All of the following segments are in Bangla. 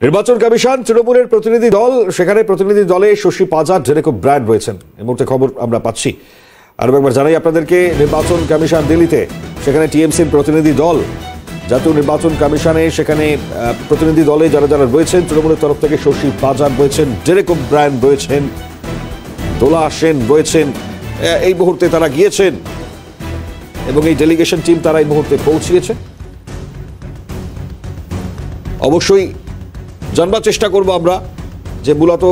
নির্বাচন কমিশন তৃণমূলের প্রতিনিধি দল, সেখানে প্রতিনিধি দলে শশী পাজার জেনেকো ব্র্যান্ড রয়েছেন। এই মুহূর্তে খবর আমরা পাচ্ছি। আরও একবার জানাই আপনাদেরকে, নির্বাচন কমিশন দিল্লিতে, সেখানে টিএমসির প্রতিনিধি দল, জাতীয় নির্বাচন কমিশনে সেখানে প্রতিনিধি দলে যারা যারা রয়েছেন, তৃণমূলের তরফ থেকে শশী পাজার রয়েছেন, জেনেকো ব্র্যান্ড রয়েছেন, দোলা সেন রয়েছেন। এই মুহূর্তে তারা গিয়েছেন এবং এই ডেলিগেশন টিম তারা এই মুহূর্তে পৌঁছিয়েছে। অবশ্যই জানবার চেষ্টা করব আমরা যে মূলত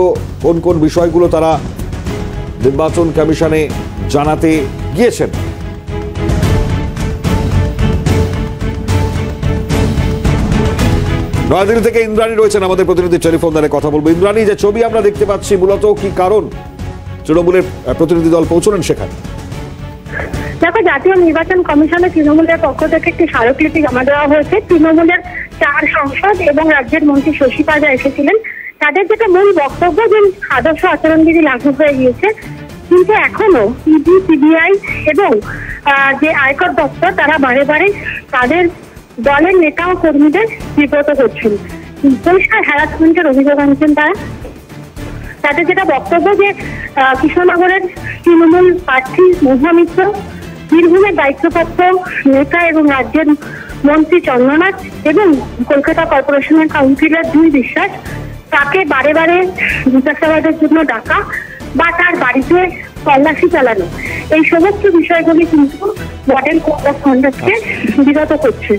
কোন কোন বিষয়গুলো তারা নির্বাচন কমিশনে জানাতে গিয়েছেন। নয়াদিল্লি থেকে ইন্দ্রাণী রয়েছেন আমাদের প্রতিনিধি, টেলিফোন দ্বারা কথা বলবো। ইন্দ্রাণী, যে ছবি আমরা দেখতে পাচ্ছি, মূলত কি কারণ তৃণমূলের প্রতিনিধি দল পৌঁছলেন সেখানে? দেখো, জাতীয় নির্বাচন কমিশনে তৃণমূলের পক্ষ থেকে একটি স্মারকলিপি জমা দেওয়া হয়েছে। তৃণমূলের 4 সাংসদ এবং রাজ্যের মন্ত্রী শশী পাজা এসেছিলেন। তাদের যেটা মূল বক্তব্য, যে আদর্শ আচরণবিধি লাগু হয়ে গিয়েছে, কিন্তু এখনো ইডি, সিবিআই এবং যে আয়কর দপ্তর তারা বারে বারে তাদের দলের নেতা ও কর্মীদের বিব্রত করছেন। পরিষ্কার হ্যারাসমেন্টের অভিযোগ আনছেন তারা। তাদের যেটা বক্তব্য, যে কৃষ্ণনগরের তৃণমূল প্রার্থী মহুয়া মিত্র, বীরভূমের দায়িত্বপ্রাপ্ত নেতা এবং রাজ্যের মন্ত্রী চন্দ্রনাথ এবং কলকাতা কর্পোরেশনের কাউন্সিলর জুঁই বিশ্বাস, তাকে বারে বারে জিজ্ঞাসাবাদের জন্য ডাকা বা তার বাড়িতে তল্লাশি চালানো, এই সমস্ত বিষয়গুলি কিন্তু মডেল কোড অফ কন্ডাক্টকে বিরত করছে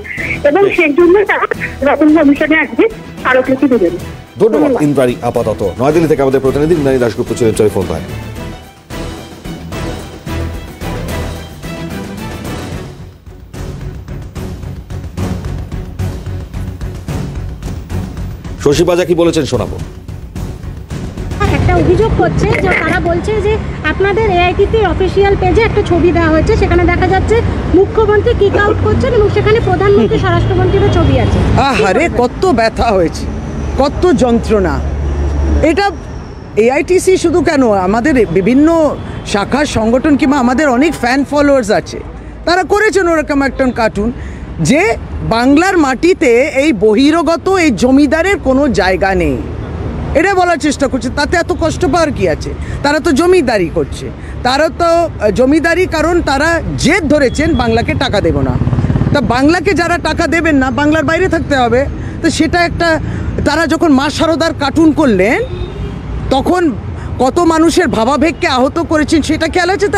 এবং সেই জন্য তারা নির্বাচন কমিশনে আজকে স্মারকলিপি দেবেন। ধন্যবাদ ইন্দ্রাণী। আপাতত নয়াদিল্লি থেকে আমাদের প্রতিনিধি ইন্দ্রাণী দাশগুপ্ত ছিলেন টেলিফোন লাইনে। শশী পাজা কি বলেছেন শোনাবো। একটা অভিযোগ করছে যে তারা বলছে যে আপনাদের এআইটিসির অফিসিয়াল পেজে একটা ছবি দেওয়া হয়েছে, সেখানে দেখা যাচ্ছে মুখ্যমন্ত্রী কিক আউট করছেন এবং সেখানে প্রধানমন্ত্রী স্বরাষ্ট্রমন্ত্রীরও ছবি আছে। আরে কত ব্যথা হয়েছে, কত যন্ত্রণা। এটা এআইটিসি শুধু কেন, আমাদের বিভিন্ন শাখার সংগঠন কিংবা আমাদের অনেক ফ্যান ফলোয়ার্স আছে, তারা করেছেন ওরকম একটা কার্টুন যে বাংলার মাটিতে এই বহিরাগত এই জমিদারের কোনো জায়গা নেই, এটা বলার চেষ্টা করছে। তাতে এত কষ্ট পাওয়ার কি আছে? তারা তো জমিদারি করছে, তারা তো জমিদারি, কারণ তারা জেদ ধরেছেন বাংলাকে টাকা দেব না। তা বাংলাকে যারা টাকা দেবেন না, বাংলার বাইরে থাকতে হবে। তো সেটা একটা, তারা যখন মা শারদার কার্টুন করলেন তখন কত মানুষের ভাবাবেগকে আহত করেছেন সেটা খেয়াল আছে।